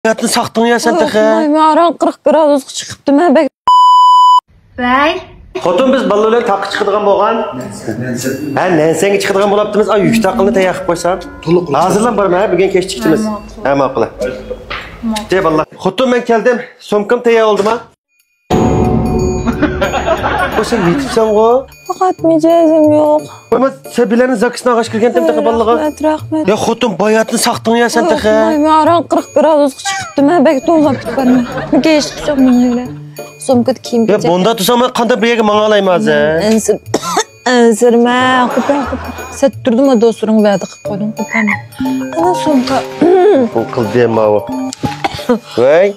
Hayatını saktın ya sen tıkı. Aran 40 gradusga chiqibdi men bek. Vay. Xotin biz balolar taqi chiqadigan bo'lgan. Ha, nansenga chiqadigan bo'libdimiz. Ay, yuk taqilni tayyorlab qo'ysam. To'liq hozirlan borma, bugun kech chiqdimiz. Ha, ma'qul. Deb Allah. Xotin men keldim. Somkam tayyor oldimi? Sen yetibsan o? Faqat mijozim yo'q. Ama sen bilenin zakısına ağaç kirgendim tıkı balığa. Rahmet. Ya xotin bayatını saktın ya sen tıkı. Aran 40 gradusga chiqibdi men bek to'g'lab ketibman. Kech chiqsam men öyle. Somkada kiyim Ya bunda tursam qanday bir yerga mana olayım hozir. Ensirma, qo'pam. Sattirdim do'stlaring va'da qilib qo'ydim qo'pam. Ana somka. Bu qil dema o. Voy.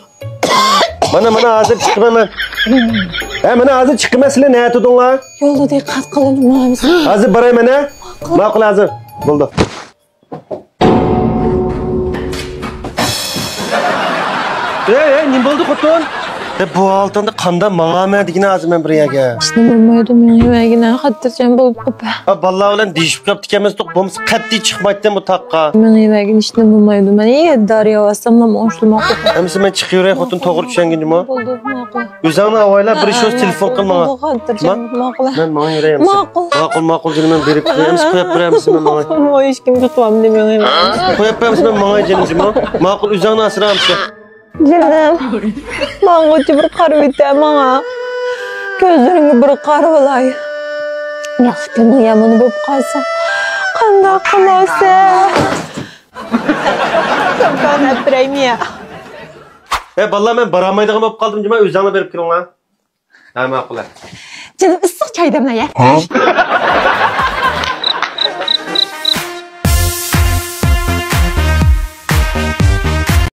Mana hozir chiqaman. Mana hozir chiqmaslar, ne tutdinglar? Yo'lda diqqat qilinmaymiz. Hozir boray mana. Ma'qul hozir. Bo'ldi. Ne bo'ldi xotin? Bu altında qanda mağama digine azim ben buraya gel. İşte bilmaydım men yemagina xattirchan bo'lib qo'pa. Vallahi ulan deyishib qapti ekanmiz-ku, bums qat'iy chiqmaydi bu taqqa. Men yemagin ishni bilmaydim. Men daryo vasamlam oshilmoq qo'pa. Hamisi men chiqaveray xotin to'g'ri tushunganingmi? Bo'ldi, ma'qul. O'zingni avaylab bir ish telefon qil menga. Xattirchan ma'qul. Men menga yurayam. Ma'qul dedim men berib qo'yamiz, qo'yib beramiz men menga. Voy hech kimga qilmam demagan. Qo'yib beramiz men menga jinimizmi? Ma'qul o'zingni asramsiz. Canım, bana bir qarab etem bana. Gözlerini bir qarab olay. Yaxshi kuni yomon bo'lib qolsa, qanday qilasiz? Qanday apraymiya. Vallahi men baramaydigan bo'lib qoldim, jima o'zingni berib kiringlar. Ha, ma'qul. Canım issiq choy damla ya.